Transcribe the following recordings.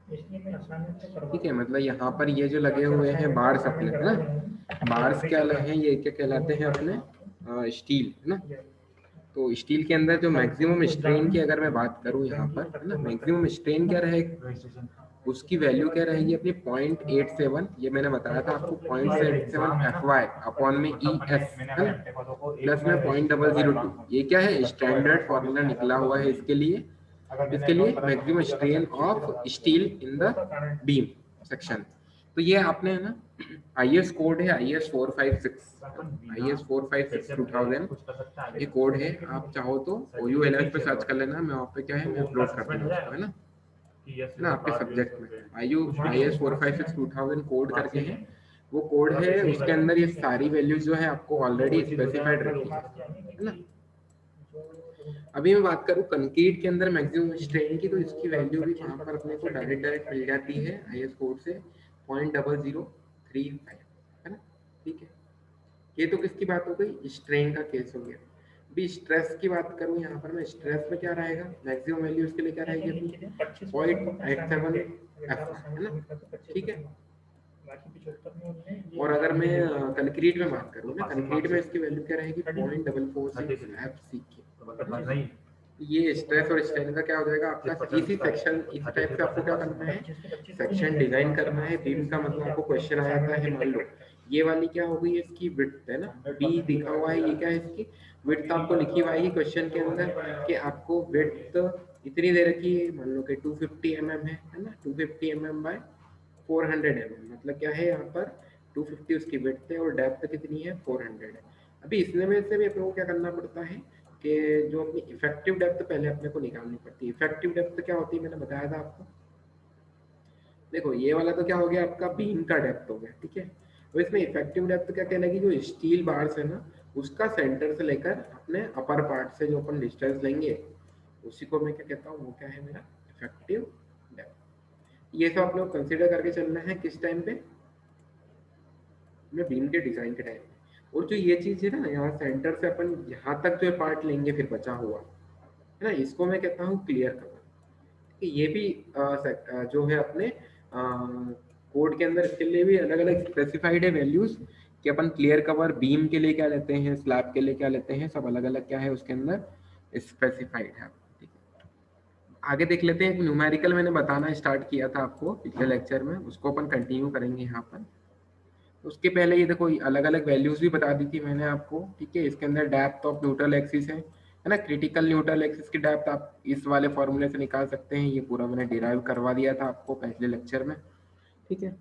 ठीक है, मतलब यहाँ पर ये जो लगे हुए हैं बार्स अपने, है ना, बार्स क्या हैं, ये क्या कहलाते हैं अपने, स्टील, है ना। तो स्टील के अंदर जो मैक्सिमम स्ट्रेन की अगर मैं बात करूँ यहाँ पर, है ना, मैक्सिमम स्ट्रेन क्या रहेगा, उसकी वैल्यू क्या रहेगी अपनी 0.87, ये मैंने बताया था आपको, 0.87 FY अपॉन में ES, है ना, प्लस में 0.002, ये क्या है, स्टैंडर्ड फॉर्मूला निकला हुआ है इसके लिए maximum strain of steel in the beam section. तो ये आपने, है ना, IS कोड है, IS 456 ये कोड है। आप चाहो तो OU LMS पे सर्च कर लेना, मैं वहाँ पे क्या है, मैं अपलोड कर दूंगा उसको, है ना, आपके सब्जेक्ट में IS 456 कोड करके है, वो कोड है, उसके अंदर ये सारी वैल्यूज जो है आपको ऑलरेडी स्पेसिफाइड रहती है ना। अभी मैं बात करूँ कंक्रीट के अंदर मैक्सिमम स्ट्रेन की, तो इसकी वैल्यू भी वहाँ पर अपने को डायरेक्ट मिल जाती है IS कोड से 0.0035, है ना। ठीक है, ये तो किसकी बात हो गई, स्ट्रेन का केस हो गया। अभी स्ट्रेस की बात करूँ यहाँ पर मैं, स्ट्रेस में क्या रहेगा, मैक्सिमम वैल्यू उसके लिए क्या रहेगी अपनी 0.87 F, है ना। ठीक है, और अगर मैं कंक्रीट में बात करूँ ना, कंक्रीट में इसकी वैल्यू क्या रहेगी 0.446 FC। ये स्ट्रेस और स्ट्रेन का क्या हो जाएगा आपका, इसी सेक्शन, इसी टाइप से आपको क्या करना है, सेक्शन डिजाइन करना है बीम का। मतलब आपको क्वेश्चन आ जाता है, मान लो ये वाली क्या हो गई, इसकी विड्थ, है ना, बी दिखा हुआ है, ये क्या है, इसकी विड्थ आपको लिखी हुई आएगी क्वेश्चन के अंदर कि आपको विड्थ इतनी दे रखी है, मान लो कि 250 mm है ना, 250 mm बाय 400 mm, मतलब क्या है यहाँ पर 250 उसकी विड्थ है और डेप्थ कितनी है 400 है। अभी इसमें में से भी अपने को क्या करना पड़ता है कि जो अपनी इफेक्टिव डेप्थ पहले अपने को निकालनी पड़ती है। इफेक्टिव डेप्थ क्या होती है, मैंने बताया था आपको। देखो ये वाला तो क्या हो गया आपका बीम का डेप्थ हो गया, ठीक है। और इसमें इफेक्टिव डेप्थ क्या कहलाएगी, जो स्टील बार्स है ना, उसका सेंटर से लेकर अपने अपर पार्ट से जो अपन डिस्टेंस लेंगे, उसी को मैं क्या कहता हूँ, वो क्या है मेरा इफेक्टिव डेप्थ। ये सब अपने को कंसिडर करके चलना है किस टाइम पे, बीम के डिजाइन के टाइम पे। और जो ये चीज है ना, यहाँ सेंटर से अपन यहाँ तक जो पार्ट लेंगे फिर बचा हुआ, है ना, इसको मैं कहता हूँ क्लियर कवर। ये भी जो है अपने कोड के अंदर इसके लिए भी अलग अलग स्पेसिफाइड है वैल्यूज, कि अपन क्लियर कवर बीम के लिए क्या लेते हैं, स्लैब के लिए क्या लेते हैं, सब अलग अलग क्या है उसके अंदर स्पेसिफाइड है। ठीक है, आगे देख लेते हैं। एक न्यूमेरिकल मैंने बताना स्टार्ट किया था आपको पिछले लेक्चर में, उसको अपन कंटिन्यू करेंगे यहाँ पर। उसके पहले ये देखो अलग अलग वैल्यूज भी बता दी थी मैंने आपको, ठीक है। इसके अंदर डेप्थ ऑफ न्यूट्रल एक्सिस है ना, क्रिटिकल न्यूट्रल एक्सिस की डेप्थ आप इस वाले फॉर्मूले से निकाल सकते हैं, ये पूरा मैंने डिराइव करवा दिया था आपको पहले लेक्चर में, ठीक है।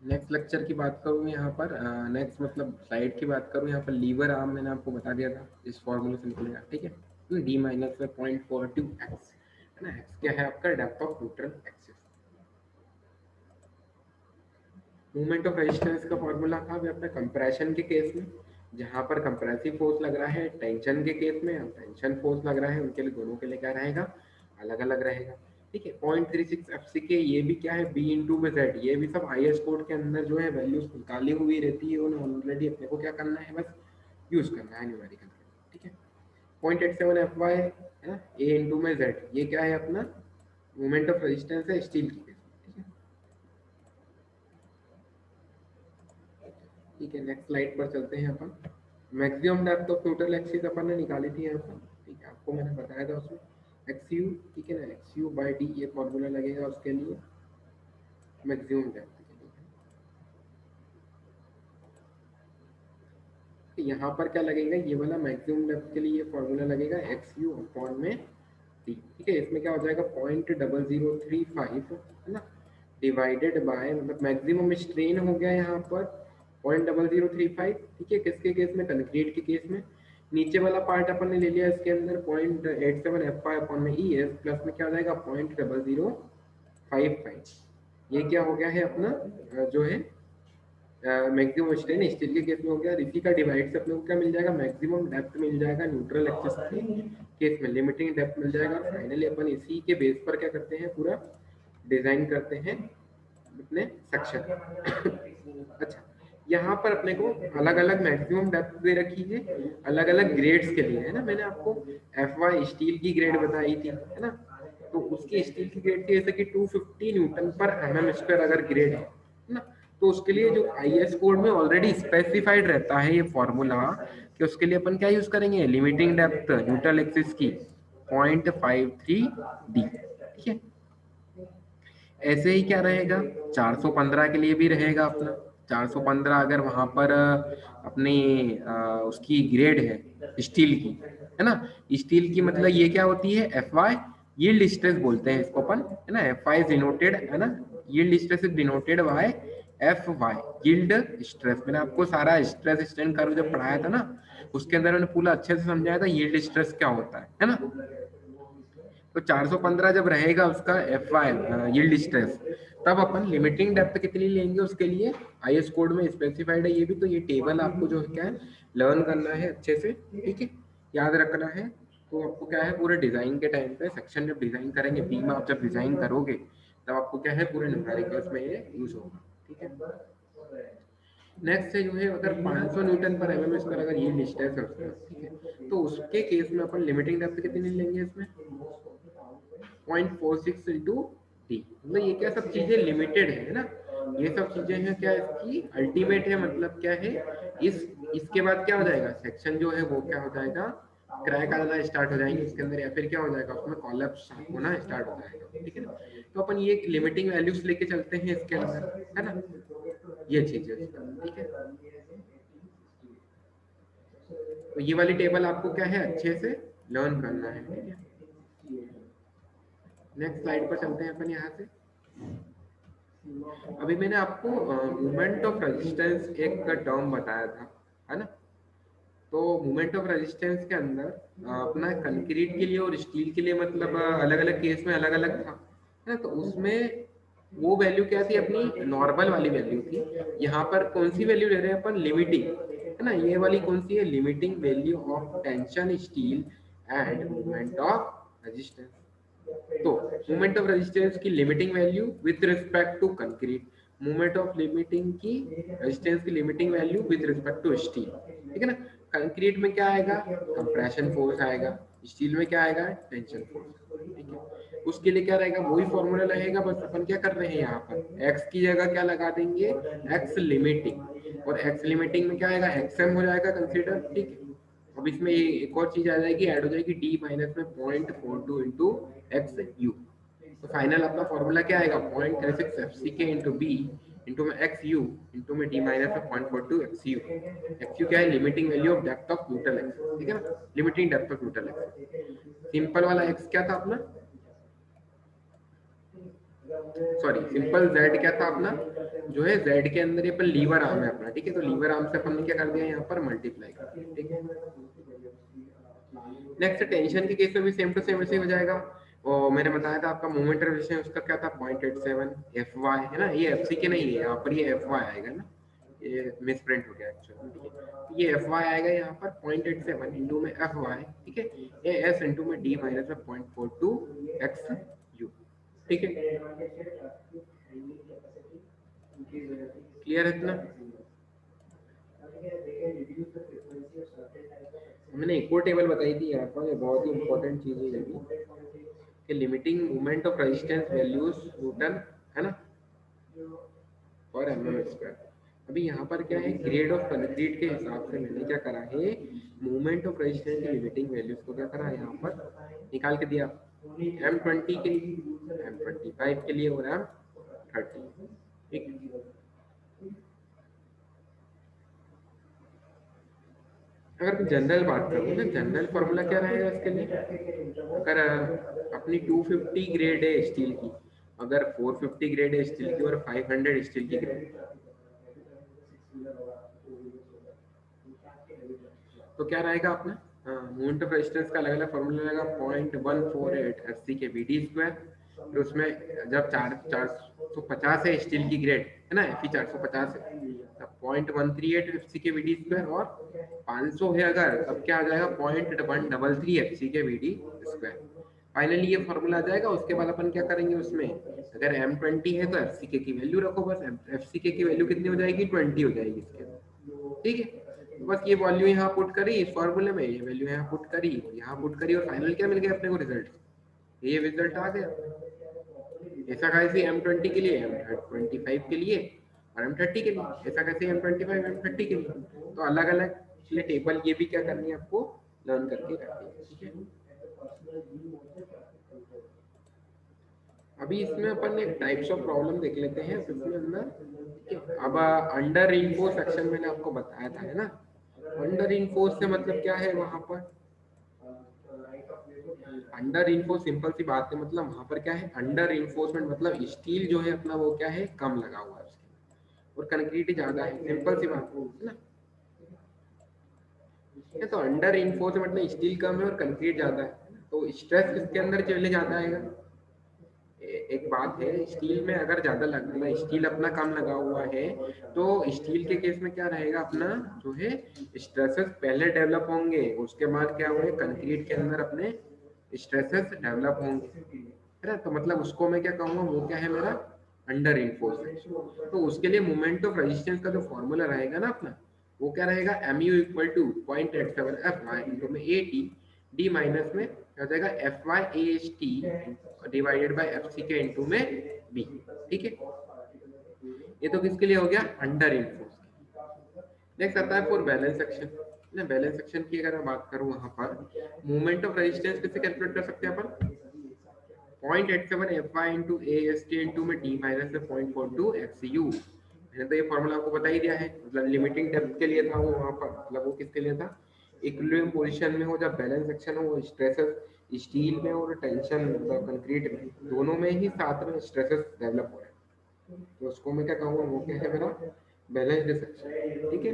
नेक्स्ट लेक्चर की बात करूँ यहाँ पर, नेक्स्ट मतलब स्लाइड की बात करूँ यहाँ पर, लीवर आर्म मैंने आपको बता दिया था इस फॉर्मूले से निकलेगा, ठीक है। डी माइनस में 0.42 एक्स, है ना, एक्स क्या है आपका depth of neutral axis. Movement of resistance का फॉर्मूला था अभी अपने कंप्रेशन के केस में, जहां पर कंप्रेसिव फोर्स लग रहा है, टेंशन के केस में टेंशन फोर्स लग रहा है, उनके लिए दोनों के लिए क्या रहेगा, अलग अलग रहेगा, ठीक है। 0.36 FC के ये भी क्या है, बी इंटू में जेड, ये भी सब IS कोड के अंदर जो है वैल्यूज निकाली हुई रहती है, उन्हें ऑलरेडी अपने को क्या करना है, बस यूज करना है न्यूमेरिकल, ठीक है। 0.87 FY है ना, ए इंटू में जेड, ये क्या है अपना मूवमेंट ऑफ रेजिस्टेंस है स्टील की, ठीक है। नेक्स्ट स्लाइड पर चलते हैं अपन। Maximum depth of neutral axis अपन ने निकाली थी यहाँ पर, ठीक है, आपको मैंने बताया था उसमें XU, ठीक है ना, XU बाई डी ये फॉर्मूला लगेगा उसके लिए मैक्सिमम डेप्थ के लिए। यहाँ पर क्या लगेगा, ये वाला मैक्सिमम डेप्थ के लिए फॉर्मूला लगेगा XU अपॉन में D, ठीक है। इसमें क्या हो जाएगा 0.0035, है ना, डिवाइडेड बाय, मतलब मैक्सिमम स्ट्रेन हो गया यहाँ पर 0.0035, ठीक है, किसके केस में, कंक्रीट के केस में। नीचे वाला पार्ट अपन ने ले लिया इसके अंदर 0.87 FY अपॉन में ES, प्लस में क्या हो जाएगा 0.0055, ये क्या हो गया है अपना जो है मैक्सिमम स्ट्रेन स्टील के केस में हो गया। इसी का डिवाइड से अपने को क्या मिल जाएगा, मैक्सिमम डेप्थ मिल जाएगा न्यूट्रल एक्सिस के केस में, लिमिटिंग डेप्थ मिल जाएगा। फाइनली अपन इसी के बेस पर क्या करते हैं, पूरा डिजाइन करते हैं अपने सेक्शन। अच्छा, यहाँ पर अपने को अलग अलग मैक्सिमम डेप्थ दे रखी है अलग अलग ग्रेड्स के लिए, है ना। मैंने आपको FY स्टील की ग्रेड बताई थी, है ना। तो उसकी स्टील की ग्रेड थी जैसे कि 250 न्यूटन पर mm² अगर ग्रेड है ना, तो उसके लिए जो IS कोड में ऑलरेडी स्पेसिफाइड रहता है ये फॉर्मूला कि उसके लिए अपन क्या यूज करेंगे, लिमिटिंग डेप्थ न्यूट्रल एक्सिस की 0.53D, ठीक है। ऐसे ही क्या रहेगा, 415 के लिए भी रहेगा अपना 415, अगर वहां पर अपनी उसकी ग्रेड है स्टील की, है ना। स्टील की मतलब ये क्या होती है, FY यील्ड स्ट्रेस बोलते हैं इसको अपन, है ना। FY इज डिनोटेड, है ना, yield stress is denoted by FY yield stress. मैंने आपको सारा स्ट्रेस स्ट्रेन कर्व जब पढ़ाया था ना, उसके अंदर मैंने पूरा अच्छे से समझाया था यील्ड स्ट्रेस क्या होता है ना। तो 415 जब रहेगा उसका FY यील्ड स्ट्रेस, तब अपन लिमिटिंग डेप्थ कितनी लेंगे उसके लिए IS कोड में स्पेसिफाइड है ये भी। तो ये टेबल आपको जो है क्या है लर्न करना है अच्छे से, ठीक है, याद रखना है। तो आपको क्या है पूरे डिजाइन के टाइम पे सेक्शन जब डिजाइन करेंगे, बीम आप जब डिजाइन करोगे तब आपको क्या है पूरे न्यूमेरिकल्स में ये यूज होगा, ठीक है। नेक्स्ट है जो है अगर 500 न्यूटन पर mm² अगर ये डिस्टेंस है उसका, ठीक है, तो उसके केस में अपन लिमिटिंग डेप्थ कितनी लेंगे इसमें, 0.46 इंटू डी। मतलब ये क्या सब चीजें लिमिटेड है ना, ये सब चीजें हैं क्या इसकी अल्टीमेट है, मतलब क्या है इस इसके बाद क्या हो जाएगा सेक्शन जो है वो क्या हो जाएगा, क्रैक आना स्टार्ट हो जाएंगे उसके अंदर, या फिर क्या हो जाएगा उसमें कॉलैप्स होना स्टार्ट हो जाएगा, ठीक है ना। तो अपन ये लिमिटिंग वैल्यूज लेके चलते हैं इसके अंदर, है ना, ये चीज है, ठीक है। तो ये वाली टेबल आपको क्या है अच्छे से लर्न करना है, ठीक है। नेक्स्ट स्लाइड पर चलते हैं अपन यहाँ से। अभी मैंने आपको मूवमेंट ऑफ रेजिस्टेंस एक का टर्म बताया था, है ना। तो मूवमेंट ऑफ रेजिस्टेंस के अंदर अपना कंक्रीट के लिए और स्टील के लिए मतलब अलग अलग केस में अलग अलग था, है ना। तो उसमें वो वैल्यू क्या थी अपनी नॉर्मल वाली वैल्यू थी। यहाँ पर कौन सी वैल्यू ले रहे हैं अपन, लिमिटिंग, है ना। ये वाली कौन सी है, limiting value of tension steel and movement of resistance. तो मोमेंट ऑफ रेजिस्टेंस की limiting value with respect to concrete, moment of limiting की रेजिस्टेंस की limiting value with respect to steel, ठीक है ना। कंक्रीट में क्या आएगा, कंप्रेशन फोर्स आएगा, स्टील में क्या आएगा, टेंशन फोर्स, ठीक है। उसके लिए क्या रहेगा, वही फॉर्मूला रहेगा, बस अपन क्या कर रहे हैं यहाँ पर एक्स की जगह क्या लगा देंगे, एक्स लिमिटिंग, और एक्स लिमिटिंग में क्या आएगा, एक्सएम हो जाएगा कंसीडर, ठीक है। अब इसमें एक और चीज आ जाएगी, ऐड हो जाएगी डी माइनस में 0.42 इंटू एक्स यू। तो फाइनल अपना फॉर्मूला क्या आएगा, 0.36 एफ सी के इंटू बी इंटू में एक्स यू इंटू में डी माइनस में 0.42 एक्स यू। एक्स यू क्या है, limiting value of depth of neutral x, ठीक है ना, limiting depth of neutral x. Simple वाला एक्स क्या था अपना, सॉरी सिंपल जेड क्या था अपना, जो है जेड के अंदर ये पर लीवर आर्म है अपना, ठीक है। तो लीवर आर्म से अपन ने क्या कर दिया यहाँ पर मल्टीप्लाई कर दिया, ठीक है। नेक्स्ट टेंशन के केस में भी सेम टू सेम ऐसे हो जाएगा। और मैंने बताया था आपका मोमेंट रेजिस्टेंस उसका क्या था 0.87 FY, है ना। ये FC के नहीं है, यहाँ पर ये FY आएगा ना, ये मिस प्रिंट हो गया एक्चुअली, ठीक है। ये FY आएगा यहाँ पर 0.87 इंटू में FY, ठीक है, ये S इंटू में D माइनस में 0.42 XU, ठीक है। क्लियर है इतना। मैंने एक और टेबल बताई थी यहाँ पर, ये बहुत ही इंपॉर्टेंट चीज है ये भी, कि limiting moment of resistance values Newton, है ना, और mm²। अभी यहाँ पर क्या है, ग्रेड ऑफ कंक्रीट के हिसाब से मैंने क्या करा है, मूवमेंट ऑफ रेजिस्टेंस की लिमिटिंग वैल्यूज को क्या करा है यहाँ पर निकाल के दिया, M20 के लिए, M25 के लिए और M30, ठीक। अगर मैं जनरल बात करूँ ना, जनरल फॉर्मूला क्या रहेगा इसके लिए, अगर अपनी 250 ग्रेड है स्टील की, अगर 450 ग्रेड है स्टील की और 500 स्टील की ग्रेड, तो क्या रहेगा अपना मोमेंट ऑफ रेजिस्टेंस का अलग अलग फॉर्मूला रहेगा 0.148 एफसी के वीडी स्क्वायर। फिर उसमें जब 450 है स्टील की ग्रेड, है ना, एफई 450 है, तब 0.138 एफसी के वीडी स्क्वायर, और 500 है अगर, तब क्या आ जाएगा 0.133 एफसी के वीडी स्क्वायर। फाइनली ये फॉर्मूला आ जाएगा। उसके बाद अपन क्या करेंगे उसमें, अगर M20 है तो FCK की वैल्यू रखो बस। FCK की वैल्यू कितनी हो जाएगी, 20 हो जाएगी इसके अंदर, ठीक है। तो बस ये वैल्यू यहाँ पुट करी इस फॉर्मूले में, ये वैल्यू यहाँ पुट करी और यहाँ पुट करी, और फाइनल क्या मिल गया अपने को, रिजल्ट। ये रिजल्ट आ गया। ऐसा कैसे M20 के लिए, M25 के लिए और M30 के लिए, ऐसा कैसे M25 M30 के लिए। तो अलग अलग टेबल ये भी क्या करनी है आपको, लर्न करके रखनी है, ठीक है। अभी इसमें अपन एक टाइप्स ऑफ प्रॉब्लम देख लेते हैं इसमें अंदर, ठीक है। अब अंडर इनफोर्स सेक्शन मैंने आपको बताया था, है ना। अंडर इनफोर्स से मतलब क्या है वहां पर, अंडर इनफोर्स सिंपल सी बात है, मतलब वहां पर क्या है, अंडर इन्फोर्समेंट मतलब स्टील जो है अपना वो क्या है, कम लगा हुआ है उसके, और कंक्रीट ज्यादा है, सिंपल सी बात है ना। तो अंडर इन्फोर्स मतलब स्टील कम है और कंक्रीट ज्यादा है, तो स्ट्रेस किसके अंदर चले जाता है। एक बात है, स्टील में अगर ज्यादा लगना, स्टील अपना कम लगा हुआ है, तो स्टील के केस में क्या रहेगा, अपना जो है स्ट्रेसेस पहले डेवलप होंगे, उसके बाद क्या होंगे, कंक्रीट के अंदर अपने स्ट्रेसेस डेवलप होंगे, है ना। तो मतलब उसको मैं क्या कहूँगा, वो क्या है मेरा अंडर इन्फोर्स। तो उसके लिए मोमेंट ऑफ रेजिस्टेंस का जो फॉर्मूला रहेगा ना अपना, वो क्या रहेगा, mu equal to 0.87 Fy into में AT डी माइनस में क्या हो जाएगा, Fy AHT divided by FCK into में B, ठीक है। ये तो किसके लिए हो गया, अंडर इन्फोर्स। नेक्स्ट आता है फॉर बैलेंस सेक्शन ना। बैलेंस सेक्शन की अगर मैं बात करूं, वहां पर मोमेंट ऑफ रेजिस्टेंस कैसे कैलकुलेट कर सकते हैं अपन, 0.87 Fy इंटू AST इंटू में D माइनस में 0.42 FCU। मैंने तो ये फॉर्मूला आपको बता ही दिया है, मतलब लिमिटिंग डेप्थ के लिए था वो वहां पर, मतलब वो किसके लिए था, इक्विलिब्रियम पोजीशन में हो जब बैलेंस सेक्शन हो, स्ट्रेसेस स्टील में और टेंशन मतलब कंक्रीट में, दोनों में ही साथ में स्ट्रेसेस डेवलप हो रहे हैं, तो उसको मैं क्या कहूँगा, वो क्या है मेरा बैलेंस सेक्शन, ठीक है।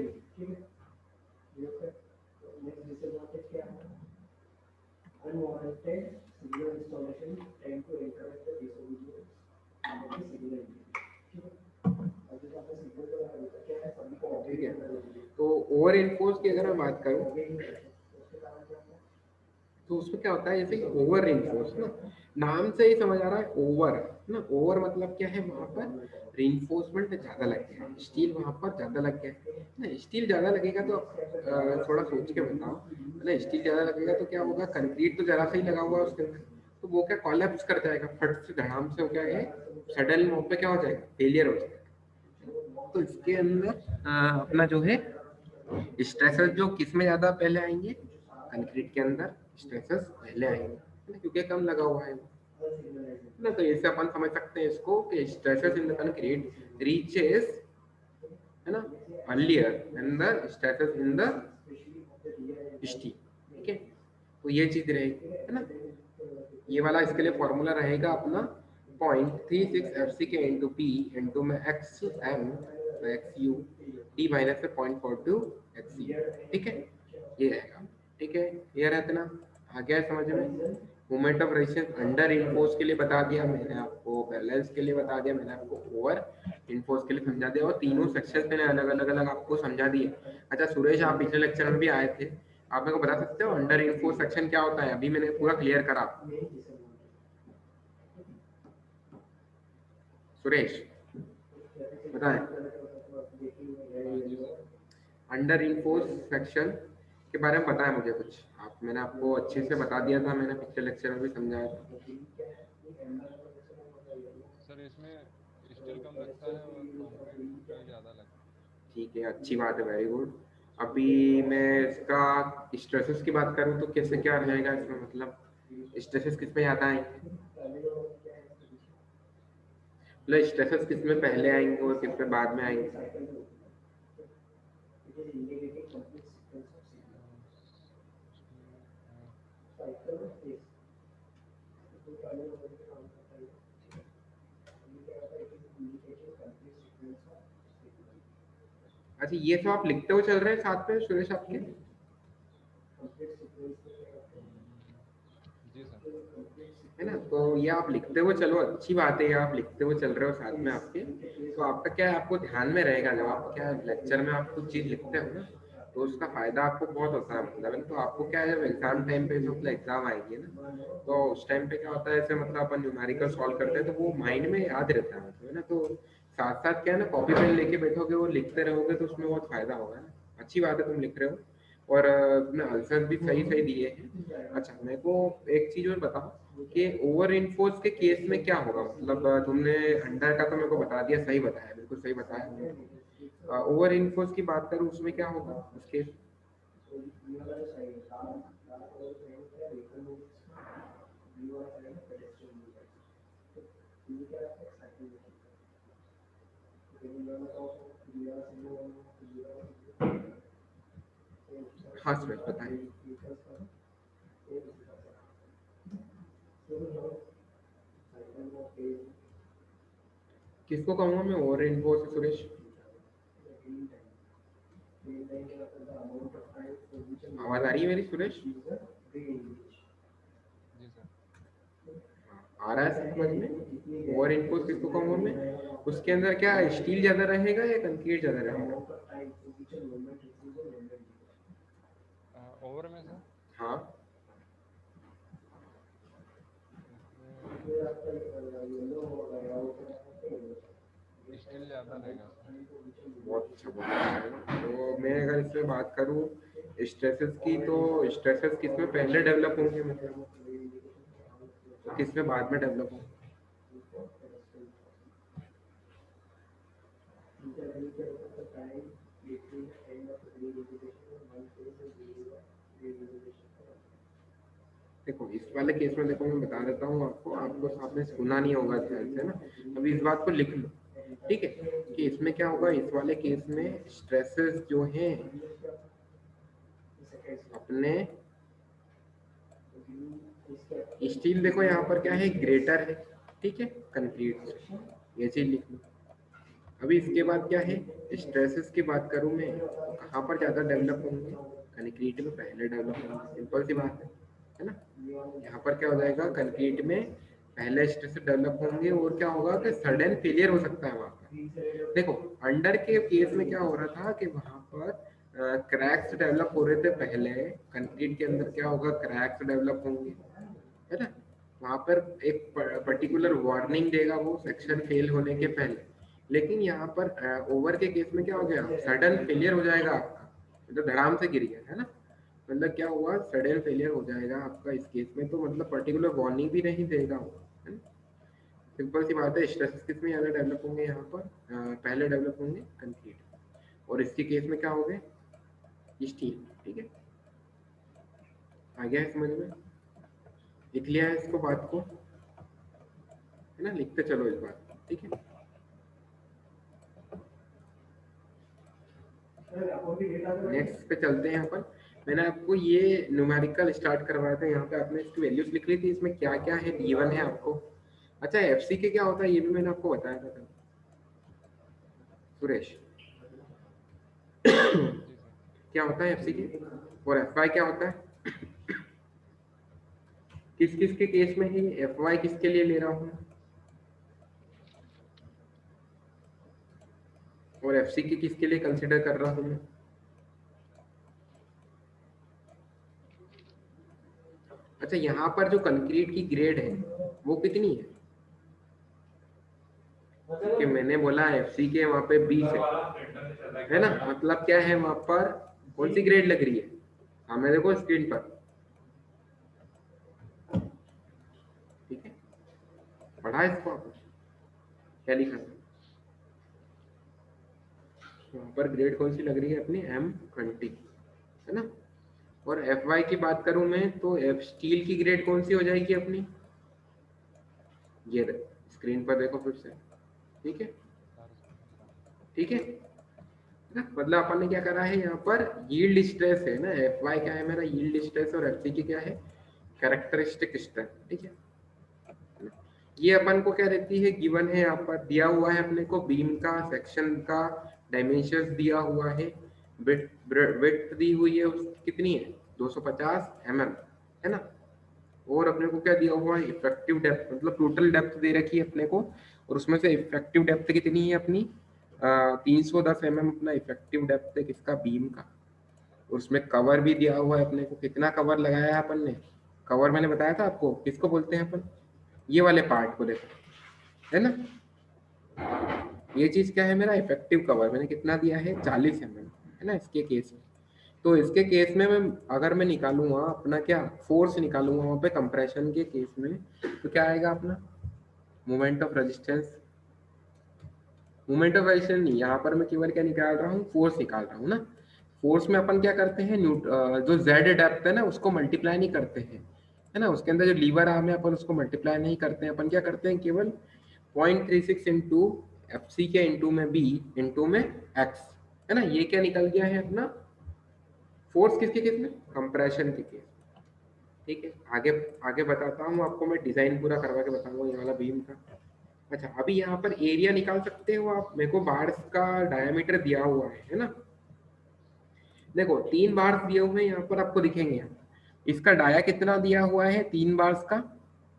ठीक है, तो ओवर इन्फोर्स की अगर मैं बात करूं, तो उसमें क्या होता है, जैसे ओवर इन्फोर्स ना, नाम से ही समझ आ रहा है ओवर ना। ओवर मतलब क्या है, वहां पर रिइंफोर्समेंट ज्यादा लग गया है, स्टील वहां पर ज्यादा लग गया है ना। स्टील ज्यादा लगेगा तो थोड़ा सोच के बताओ ना, स्टील ज्यादा लगेगा तो क्या होगा, कंक्रीट तो जरा सा ही लगा हुआ है उसके अंदर, तो वो क्या कोलैप्स कर जाएगा, फट से धड़ाम से, क्या है सडन वहां पे क्या हो जाएगा, फेलियर हो जाएगा। तो इसके अंदर अपना जो है स्ट्रेसेस जो किस में ज्यादा पहले आएंगे, कंक्रीट के अंदर स्ट्रेसेस पहले आएंगे, है ना, क्योंकि कम लगा हुआ है ना। तो ऐसे अपन समझ सकते हैं इसको कि stresses in the concrete reaches, है ना, earlier and the stresses in the steel, ठीक है। तो ये चीज रहेगी, है ना। ये वाला इसके लिए फॉर्मूला रहेगा अपना 0.36 FCK इंटू पी इंटू में XM XU डी माइनस में 0.42 XC, ठीक है, ये रहेगा, ठीक है। ये रहते ना, आ गया समझ में। Moment of resistance under enforce के लिए बता दिया मैंने आपको, बैलेंस के लिए बता दिया मैंने आपको, ओवर इनफोर्स के लिए समझा दिया, और तीनों सेक्शन मैंने अलग अलग अलग आपको समझा दिए। अच्छा सुरेश, आप पिछले लेक्चर में भी आए थे, आप मेरे को बता सकते हो अंडर इनफोर्स सेक्शन क्या होता है, अभी मैंने पूरा क्लियर करा सुरेश, बताएं। अंडर इनफोर्स सेक्शन के बारे में बताएं मुझे कुछ आप, मैंने आपको अच्छे से बता दिया था, मैंने पिछले लेक्चर में भी समझाया था। सर इसमें स्टील कम लगता है और कंक्रीट ज़्यादा लगता है। ठीक है, अच्छी बात है, वेरी गुड। अभी मैं इसका स्ट्रेसेस की बात करूं तो कैसे क्या रहेगा इसमें, मतलब स्ट्रेसेस किस में ज्यादा आएंगे, मतलब स्ट्रेसेस किस में पहले आएंगे और किस में बाद में आएंगे। अच्छा ये तो आप लिखते हुए चल रहे हैं साथ में सुरेश आपके, जी सर। है ना। तो ये आप लिखते हुए चलो, अच्छी बात है, ये आप लिखते हुए चल रहे हो साथ में आपके, तो आपका क्या है, आपको ध्यान में रहेगा जब आप क्या लेक्चर में आप कुछ चीज लिखते हो ना, तो उसका फायदा आपको बहुत होता है, मतलब है ना। तो आपको क्या है, जब एग्जाम टाइम पे जो मतलब एग्जाम आएगी ना, तो उस टाइम पे क्या होता है, जैसे मतलब अपन न्यूमेरिकल सॉल्व करते हैं तो वो माइंड में याद रहता है, मतलब है ना। तो साथ साथ क्या है ना, कॉपी पेन लेके बैठोगे और लिखते रहोगे तो उसमें बहुत फायदा होगा ना। अच्छी बात है तुम लिख रहे हो, और तुमने आंसर भी सही सही दिए हैं। अच्छा, मेरे को एक चीज और बताओ कि ओवर इन्फोर्स के केस में क्या होगा, मतलब तुमने अंडर का तो मेरे को बता दिया, सही बताया, बिल्कुल सही बताया। ओवर इन्फोर्स की बात करूं उसमें क्या होगा उस केस। हाँ सुरेश बताएं। किसको कहूंगा मैं ओवर इन्फोर्स सुरेश? आवाज आ रही है मेरी सुरेश? जी सर। आ रहा है समझ में? ओवर इन्फोर्स किसको कहूंगा मैं? उसके अंदर क्या स्टील ज्यादा रहेगा या कंक्रीट ज्यादा रहेगा? ओवर में सर, हाँ, इसमें स्टील ज़्यादा रहेगा सर। बहुत अच्छा बहुत अच्छा। तो मैं अगर इसमें बात करूँ स्ट्रेसेस की, तो स्ट्रेसेस किसमें पहले डेवलप होंगे, मतलब तो किसमें बाद में डेवलप होंगे? देखो इस वाले केस में, देखो मैं बता देता हूँ आपको, आपको आपने सुना नहीं होगा ध्यान से ना, अभी इस बात को लिख लो, ठीक है। कि इसमें क्या होगा, इस वाले केस में स्ट्रेसेस जो हैं अपने स्टील, देखो यहाँ पर क्या है, ग्रेटर है, ठीक है, कंक्रीट से, ये चीज लिख लो। अभी इसके बाद क्या है, स्ट्रेसेस की बात करूं मैं तो कहाँ पर ज्यादा डेवलप होंगे, कंक्रीट में पहले डेवलप होंगे, सिंपल सी बात है ना। यहाँ पर क्या हो जाएगा, कंक्रीट में पहले स्ट्रेस डेवलप होंगे, और क्या होगा कि सडन फेलियर हो सकता है वहां पर। देखो अंडर के केस में क्या हो रहा था कि वहां पर क्रैक्स डेवलप हो रहे थे पहले, कंक्रीट के अंदर क्या होगा, क्रैक्स डेवलप होंगे, है ना। वहां पर एक पर्टिकुलर वार्निंग देगा वो सेक्शन फेल होने के पहले। लेकिन यहाँ पर ओवर के केस में क्या हो गया, सडन फेलियर हो जाएगा आपका, मतलब धड़ाम से गिर गया, है ना। मतलब क्या हुआ, सडन फेलियर हो जाएगा आपका इस केस में, तो मतलब पर्टिकुलर वार्निंग भी नहीं देगा वो, है ना। सिंपल सी बात है, स्ट्रेस किस में ज्यादा डेवलप होंगे, यहाँ पर पहले डेवलप होंगे कंक्रीट, और इसके केस में क्या हो गए, स्टील, ठीक है। आ गया है समझ में? लिख लिया है इसको, बात को, है ना, लिखते चलो इस बात को, ठीक है। नेक्स्ट पे चलते हैं अपन। मैंने आपको ये न्यूमेरिकल स्टार्ट करवाया था, यहाँ पे आपने इसकी वैल्यूज लिख ली थी, इसमें क्या क्या है गिवन है आपको। अच्छा, एफसी के क्या होता है ये भी मैंने आपको बताया था कल, सुरेश। जी सर। क्या होता है एफसी के, और एफवाई क्या होता है, किस किस के केस में है, एफवाई किसके लिए ले रहा हूँ, और एफसी के किसके लिए कंसिडर कर रहा हूँ मैं। अच्छा, यहाँ पर जो कंक्रीट की ग्रेड है वो कितनी है, कि मैंने बोला एफसी के वहां पे 20 है ना, मतलब क्या है वहां पर, कौन सी ग्रेड लग रही है, हाँ मैं देखो स्क्रीन पर, ठीक है। पढ़ा इसको आपने, क्या लिखा था वहां पर, ग्रेड कौन सी लग रही है अपनी, M20, है ना। और एफ वाई की बात करूं मैं तो एफ स्टील की ग्रेड कौन सी हो जाएगी अपनी, ये स्क्रीन पर देखो फिर से, ठीक है, ठीक है ना। मतलब अपन ने क्या करा है यहाँ पर, यील्ड स्ट्रेस है ना, एफ वाई क्या है मेरा, यील्ड स्ट्रेस, और एफ सी की क्या है, कैरेक्टरिस्टिक स्ट्रेस, ठीक है। ये अपन को क्या देती है, गिवन है, यहाँ पर दिया हुआ है अपने को, बीम का सेक्शन का डायमेंशंस दिया हुआ है, विड्थ दी हुई है उसकी कितनी है, 250 mm, है ना। और अपने को क्या दिया हुआ है, इफेक्टिव डेप्थ, मतलब टोटल डेप्थ दे रखी है अपने को, और उसमें से इफेक्टिव डेप्थ कितनी है अपनी, 310 mm अपना इफेक्टिव डेप्थ है किसका, बीम का, उसमें कवर भी दिया हुआ है अपने को, कितना कवर लगाया है अपन ने। कवर मैंने बताया था आपको किसको बोलते हैं अपन, ये वाले पार्ट को देखो, है ना। ये चीज क्या है, मेरा इफेक्टिव कवर मैंने कितना दिया है 40 mm, है ना इसके केस में। तो इसके केस में मैं अगर मैं निकालूंगा अपना क्या फोर्स निकालूंगा वहां पे कंप्रेशन के केस में, तो क्या आएगा अपना moment of resistance. Moment of resistance नहीं, यहाँ पर मैं केवल क्या निकाल रहा हूँ, फोर्स निकाल रहा हूँ ना। फोर्स में अपन क्या करते हैं, जो जेड डेप्थ है ना उसको मल्टीप्लाई नहीं करते हैं, है ना। उसके अंदर जो लीवर आर्म है अपन उसको मल्टीप्लाई नहीं करते हैं, अपन क्या करते हैं केवल 0.36 इंटू एफ सी के इंटू में बी इंटू में एक्स, है ना। ये क्या निकल गया है अपना फोर्स किसके केस में, कंप्रेशन के केस। ठीक है, आगे आगे बताता हूँ आपको, मैं डिजाइन पूरा करवा के बताऊंगा ये वाला बीम का। अच्छा, अभी यहाँ पर एरिया निकाल सकते हो आप, मेरे को बार्स का डायमीटर दिया हुआ है ना। देखो 3 बार्स दिए हुए हैं यहाँ पर, आपको दिखेंगे यहाँ। इसका डाया कितना दिया हुआ है 3 बार्स का,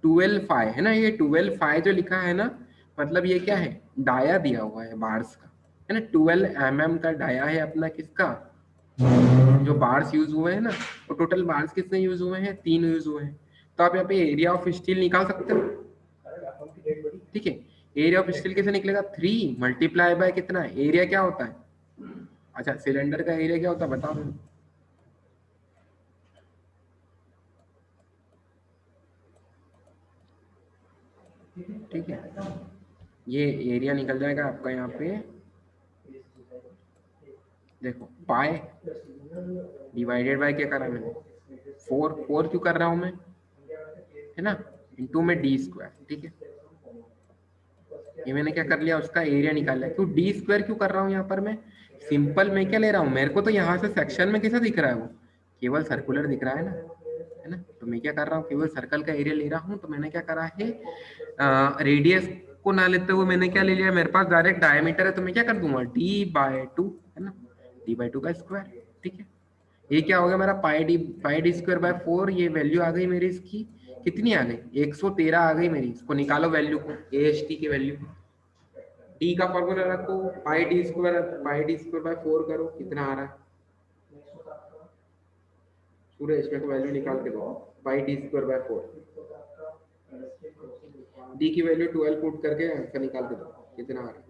12 फाई है ना। ये 12 फाई जो लिखा है ना, मतलब ये क्या है, डाया दिया हुआ है बार्स का, है ना। 12 mm का डाया है अपना किसका, जो बार्स यूज हुए हैं ना। तो टोटल बार्स कितने यूज हुए हैं, 3 यूज हुए हैं। तो आप यहाँ पे एरिया ऑफ स्टील निकाल सकते हो। ठीक है, एरिया ऑफ स्टील कैसे निकलेगा, 3 मल्टीप्लाई बाय कितना, एरिया क्या होता है। अच्छा, सिलेंडर का एरिया क्या होता है बताओ। ठीक है, ये एरिया निकल जाएगा आपका यहाँ पे, देखो पाई डिवाइडेड बाय क्या करा मैंने, 4 क्यों कर रहा हूँ मैं, है ना, इंटू में डी स्क्वायर। ठीक है, ये मैंने क्या कर लिया, उसका एरिया निकाल लिया। क्यों डी स्क्वायर क्यों कर रहा हूँ यहाँ पर मैं, सिंपल मैं क्या ले रहा हूँ, मेरे को तो यहाँ से सेक्शन में कैसा दिख रहा है वो, केवल सर्कुलर दिख रहा है ना। तो मैं क्या कर रहा हूँ, केवल सर्कल का एरिया ले रहा हूँ। तो मैंने क्या करा है, रेडियस को ना लेते हुए मैंने क्या ले लिया, मेरे पास डायरेक्ट डायमीटर है, तो मैं क्या कर दूंगा d/2, है ना, d/2 का स्क्वायर। ठीक है, ये क्या हो गया मेरा पाई डी स्क्वायर बाय 4, ये वैल्यू आ गई मेरी इसकी, कितनी आ गई 113 आ गई मेरी। इसको निकालो वैल्यू को, ए एच टी की वैल्यू, डी का फॉर्मूला रखो, पाई डी स्क्वायर बाय 4 करो, कितना आ रहा है पूरे इसमें को वैल्यू निकाल के दो, पाई डी स्क्वायर बाय 4, डी की वैल्यू 12 पुट करके आंसर निकाल के दो, कितना आ रहा है।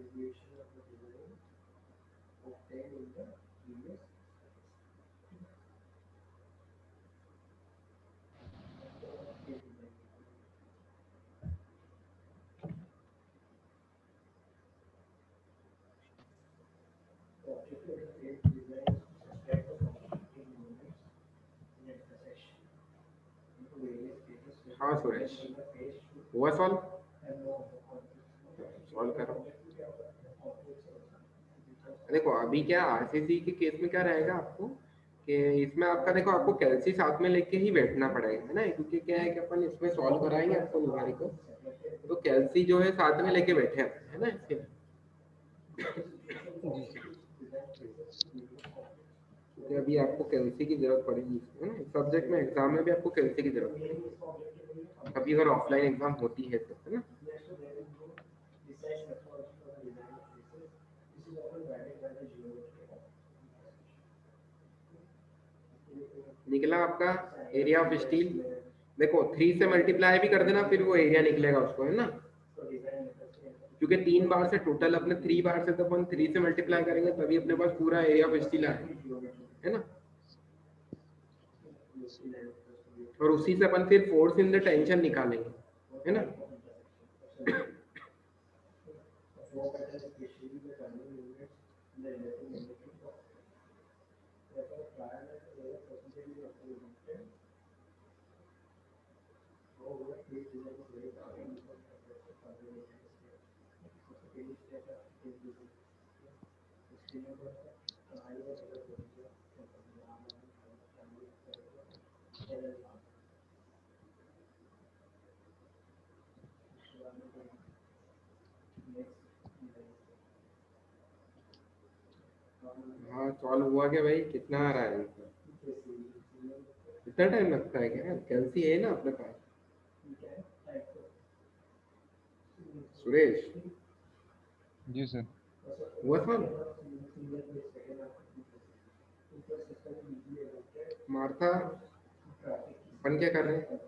हाँ सुरेश, हुआ सॉल्व, सॉल्व करो। देखो अभी क्या आरसीसी के केस में क्या रहेगा आपको, कि इसमें आपका देखो आपको कैल्सी साथ में लेके ही बैठना पड़ेगा, है ना, क्योंकि क्या है कि अपन इसमें सॉल्व कराएंगे आपको न्यूमेरिकल, तो कैल्सी जो है साथ में लेके बैठे हैं, है ना इसके। जी सर। क्योंकि अभी आपको कैल्सी की जरूरत पड़ेगी, है ना, सब्जेक्ट में एग्जाम में भी आपको कैल्सी की जरूरत पड़ेगी, अभी अगर ऑफलाइन एग्जाम होती है तो, है ना। निकला आपका एरिया ऑफ स्टील, देखो 3 से मल्टीप्लाई भी कर देना, फिर वो एरिया निकलेगा उसको, है ना। क्योंकि 3 बार से टोटल अपने 3 बार से, तो अपन 3 से मल्टीप्लाई करेंगे तभी अपने पास पूरा एरिया ऑफ स्टील आएगा, है ना। और उसी से अपन फिर फोर्स इन द टेंशन निकालेंगे, है ना। हाँ सॉल्व हुआ क्या भाई, कितना आ रहा है इतना टाइम लगता है क्या, कैल्सी है ना अपने पास सुरेश, जी सर। हुआ सॉल्व। मार्था अपन क्या कर रहे हैं?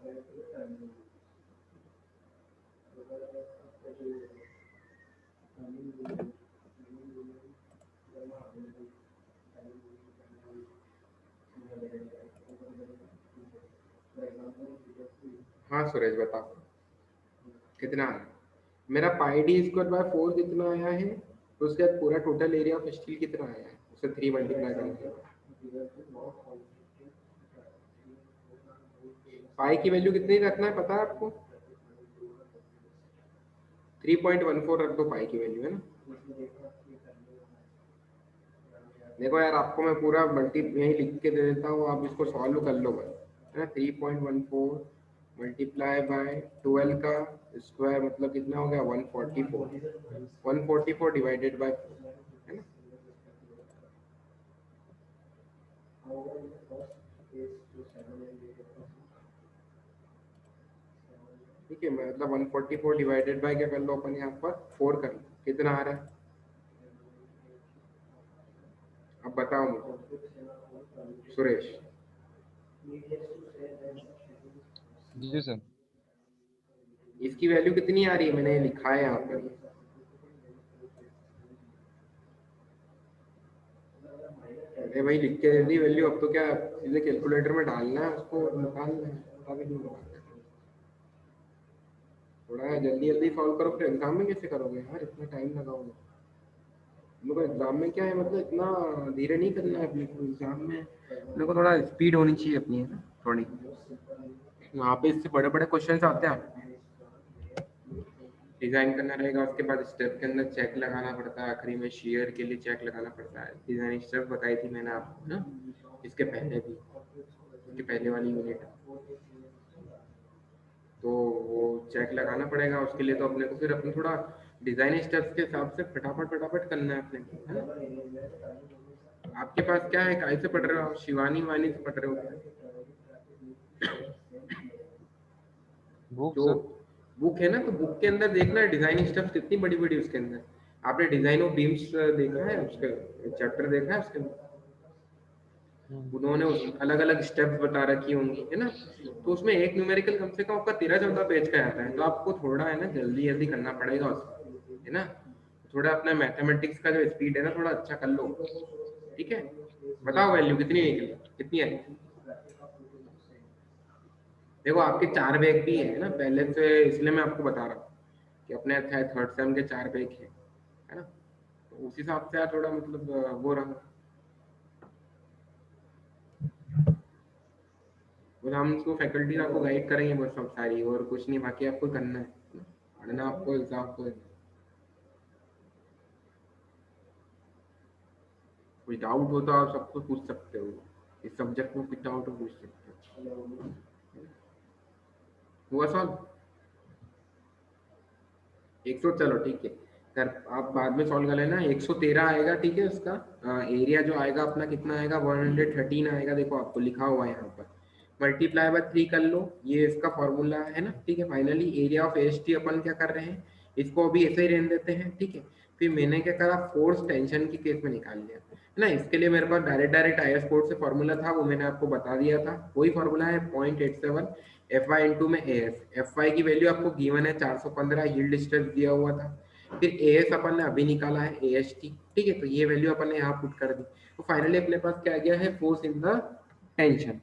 हाँ सुरेश बताओ कितना आया? मेरा पाई डी स्क्वायर बाय 4 कितना आया है, तो उसके बाद पूरा टोटल एरिया ऑफ स्टील कितना आया है, उसे 3 मल्टीप्लाई करेंगे। पाई की वैल्यू कितनी रखना है पता है आपको? 3.14 रख दो पाई की वैल्यू, है ना। देखो यार आपको मैं पूरा मल्टी यही लिख के दे देता हूँ, आप इसको सॉल्व कर लो बस, है ना। 3.14 मल्टीप्लाई बाय 12 का स्क्वायर मतलब कितना हो गया 144, 144 डिवाइडेड बाय 4, है ना। ठीक है, मतलब 144 डिवाइडेड बाय क्या कर लो अपन यहाँ पर 4 कर लो, कितना आ रहा है अब बताओ मुझे सुरेश। जी सर। इसकी वैल्यू कितनी आ रही है, मैंने लिखा है यहाँ पर। अरे भाई लिख के दे दी वैल्यू, अब तो क्या सीधे कैलकुलेटर में डालना है, उसको निकालना है, पता भी नहीं होगा। थोड़ा जल्दी जल्दी सॉल्व करो, फिर एग्जाम में कैसे करोगे यार, इतना टाइम लगाओगे। मेरे को एग्जाम में क्या है, मतलब इतना धीरे नहीं करना है अपने को, एग्जाम में मेरे को थोड़ा स्पीड होनी चाहिए अपनी, है ना थोड़ी। वहाँ पे इससे बड़े बड़े क्वेश्चन आते हैं, डिजाइन करना रहेगा, उसके बाद स्टेप के अंदर चेक लगाना पड़ता है, आखिरी में शेयर के लिए चेक लगाना पड़ता है। डिजाइन स्टेप बताई थी मैंने आपको ना, इसके पहले भी, इसके पहले वाली यूनिट। तो वो चेक लगाना पड़ेगा, उसके लिए तो अपने को फिर अपने थोड़ा डिजाइन स्टेप्स के हिसाब से फटाफट फटाफट करना है अपने को, है ना। आपके पास क्या है, काय से पढ़ रहे हो आप, शिवानी वानी से पढ़ रहे हो क्या? बुक जो सर। बुक है ना, तो बुक के अंदर देखना है डिजाइन स्टेप्स कितनी बड़ी बड़ी उसके अंदर। आपने डिजाइन ऑफ बीम्स देखा है, उसके चैप्टर देखा है उसके अंदर, उन्होंने अलग अलग स्टेप्स बता रखी होंगी, है ना। तो उसमें एक न्यूमेरिकल कम से कम आपका 13-14 पेज का आता है, तो आपको थोड़ा है ना जल्दी जल्दी करना पड़ेगा उसको, है ना। थोड़ा अपना मैथमेटिक्स का जो स्पीड है ना थोड़ा अच्छा कर लो, ठीक है। जी बताओ सर। वैल्यू कितनी निकली, कितनी आई? देखो आपके 4 बैग भी है ना पहले से, इसलिए मैं आपको बता रहा हूँ कि अपने अच्छा है, थर्ड सेम के 4 बैग है ना। तो उस हिसाब से यार थोड़ा मतलब वो रहा, और हम उसको फैकल्टी आपको गाइड करेंगे बस सब सारी, और कुछ नहीं, बाकी आपको करना है ना? पढ़ना आपको एग्जाम को। कोई डाउट हो तो आप सबको पूछ सकते हो, इस सब्जेक्ट में कुछ डाउट हो पूछ सकते हो। हुआ सॉल्व 100, चलो ठीक है सर, आप बाद में सॉल्व कर लेना। 113 आएगा, ठीक है। उसका एरिया जो आएगा अपना कितना आएगा, 113 आएगा, देखो आपको लिखा हुआ है यहाँ पर। मल्टीप्लाई बाय 3 कर लो, ये इसका फॉर्मूला है ना, ठीक है। Finally area of S T अपन क्या कर रहे हैं, इसको अभी ऐसे ही रहने देते हैं, ठीक है। फिर मैंने क्या करा, फोर्स टेंशन की केस में निकाल लिया, है ना। इसके लिए मेरे पास डायरेक्ट आई एस कोड से फॉर्मूला था, वो मैंने आपको बता दिया था। वही फॉर्मूला है 0.87 एफ वाई इंटू में ए एस। एफ वाई की वैल्यू आपको गिवन है 415, यील्ड स्ट्रेस दिया हुआ था। फिर ए एस अपन ने अभी निकाला है ए एच टी, ठीक है। तो ये वैल्यू अपन ने यहाँ पुट कर दी, तो फाइनली अपने पास क्या आ गया है, फोर्स इन द टेंशन।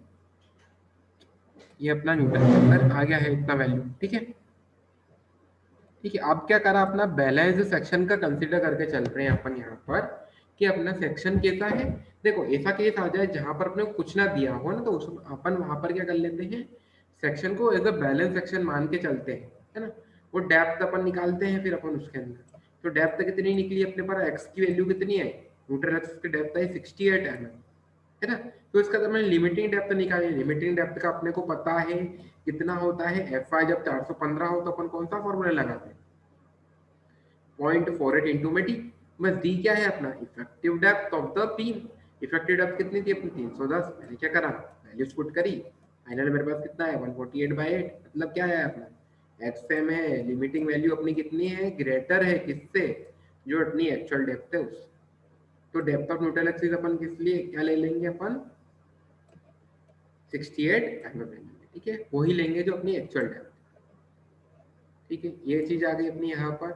ये अपना न्यूटन के अंदर आ गया है इतना वैल्यू, ठीक है। ठीक है, अब क्या करा, अपना बैलेंस सेक्शन का कंसीडर करके चल रहे हैं अपन यहाँ पर, कि अपना सेक्शन कैसा है। देखो ऐसा केस आ जाए जहां पर अपने को कुछ ना दिया हो ना, तो उस अपन वहां पर क्या कर लेते हैं, सेक्शन को एज अ बैलेंस सेक्शन मान के चलते हैं, है ना। वो डेप्थ अपन निकालते हैं फिर अपन उसके अंदर। तो डेप्थ कितनी निकली अपने पर, एक्स की वैल्यू कितनी आई, न्यूट्रल एक्सिस की डेप्थ आई 68 mm, है ना। तो इसका जब मैंने लिमिटिंग डेप्थ निकाली, लिमिटिंग डेप्थ का अपने को पता है कितना होता है, एफ आई जब 415 हो तो अपन कौन सा फॉर्मूला लगाते हैं, 0.48 इंटू में डी। बस डी क्या है अपना, effective depth of the beam. Effective depth कितनी थी अपनी 310, मैंने क्या करा, वैल्यूज पुट करी। फाइनल मेरे पास कितना है 148/8, मतलब क्या है अपना एक्स एम है। लिमिटिंग वैल्यू अपनी कितनी है, ग्रेटर है किससे, जो अपनी एक्चुअल डेप्थ है उस। तो डेप्थ ऑफ न्यूट्रल एक्सिस अपन किस लिए क्या ले लेंगे अपन, 68 एंगल लेंगे, ठीक है, वही लेंगे जो अपनी एक्चुअल डेप्थ, ठीक है, ये चीज आ गई अपनी यहाँ पर।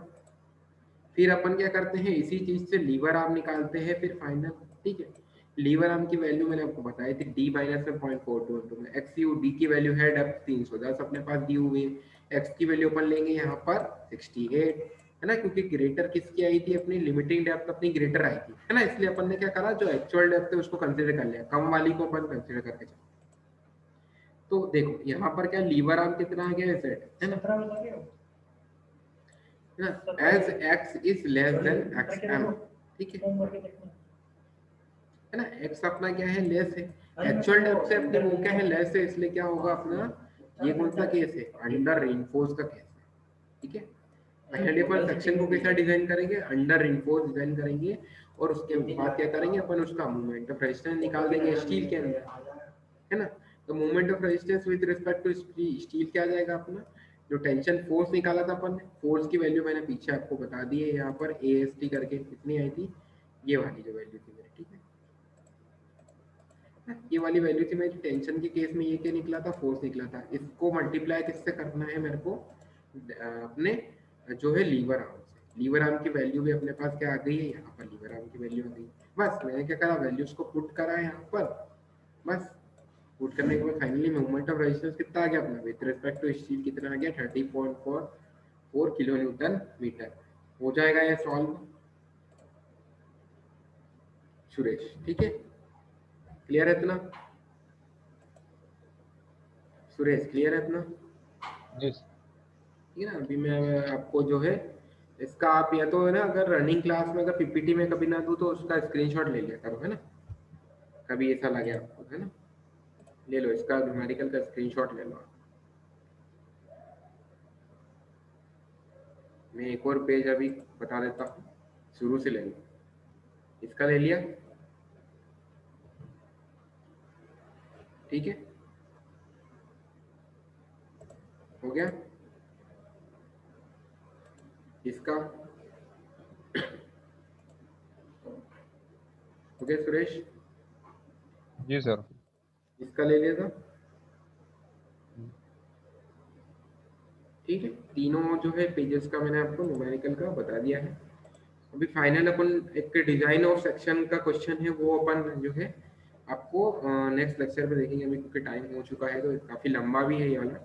फिर अपन क्या करते हैं, इसी चीज से लीवर आर्म निकालते हैं फिर फाइनल, ठीक है। लीवर आर्म की वैल्यू मैंने आपको बताई थी, डी माइनस में 0.422 में एक्स यू, डी की वैल्यू है डेप्थ 310 अपने पास दी हुई है, एक्स की वैल्यू अपन लेंगे यहाँ पर 68, है ना, क्योंकि ग्रेटर किसकी आई थी, अपनी लिमिटिंग डेप्थ अपनी ग्रेटर आई थी, है ना, इसलिए अपन ने क्या करा, जो एक्चुअल डेप्थ है उसको कंसिडर कर लिया, कम वाली को अपन कंसिडर करके चले। तो देखो यहाँ पर क्या लीवर आर्म कितना आ गया है, सेट है ना, as x is less than x m, ठीक है ना, एक्स अपना क्या है, लेस है, एक्चुअल डेप्थ से अपनी वो क्या है, लेस है, इसलिए क्या होगा अपना, ये कौन सा केस है, अंडर रेनफोर्स का केस है, ठीक है। पहले अपन सेक्शन को कैसा डिजाइन करेंगे, अंडर रेनफोर्स डिजाइन करेंगे, और उसके बाद क्या करेंगे अपन, उसका मोमेंट ऑफ रेजिस्टेंस निकाल देंगे स्टील के अंदर, है ना। तो moment of resistance with respect to steel क्या आ जाएगा अपना, जो टेंशन फोर्स निकाला था अपन ने, फोर्स की वैल्यू मैंने पीछे आपको बता दी है, यहाँ पर AST करके कितनी आई थी, ये वाली जो वैल्यू थी मेरी, ठीक है, ये वाली वैल्यू थी मेरी टेंशन के केस में, ये क्या निकला था, फोर्स निकला था, इसको मल्टीप्लाई किससे करना है मेरे को, अपने जो है लीवर आर्म से, लीवर आर्म की वैल्यू भी अपने पास क्या आ गई है, यहाँ पर लीवर आर्म की वैल्यू आ गई, बस मैंने क्या करा, वैल्यूज को पुट करा यहाँ पर, बस पुट करने के बाद फाइनली मोमेंट ऑफ रेजिस्टेंस कितना आ गया अपना, विद रिस्पेक्ट टू स्टील कितना आ गया, 30.44 किलो न्यूटन मीटर। हो जाएगा ये सॉल्व सुरेश, ठीक है, क्लियर है इतना, सुरेश क्लियर है इतना, जी ठीक है ना। अभी मैं आपको जो है इसका, आप या तो है ना, अगर रनिंग क्लास में अगर PPT में कभी ना दूं तो उसका स्क्रीनशॉट ले लिया करो, है ना, कभी ऐसा लगे आपको, है ना, ले लो इसका न्यूमेरिकल का स्क्रीनशॉट ले लो। मैं एक और पेज अभी बता देता हूँ, शुरू से ले लो, इसका ले लिया, ठीक है, हो गया इसका, हो गया सुरेश, जी सर। इसका ले लिया था, ठीक है, तीनों जो है पेजेस का मैंने आपको न्यूमेरिकल का बता दिया है। अभी फाइनल अपन एक डिजाइन ऑफ सेक्शन का क्वेश्चन है, वो अपन जो है आपको नेक्स्ट लेक्चर में देखेंगे, अभी क्योंकि टाइम हो चुका है, तो काफी लंबा भी है ये वाला,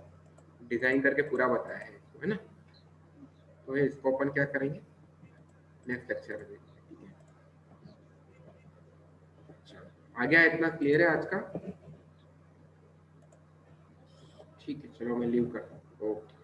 डिजाइन करके पूरा बताया है इसको, है ना, तो इसको अपन क्या करेंगे नेक्स्ट लेक्चर में देखेंगे, ठीक है। अच्छा, आ गया, इतना क्लियर है आज का, ठीक है, चलो मैं लीव करता हूँ, ओके।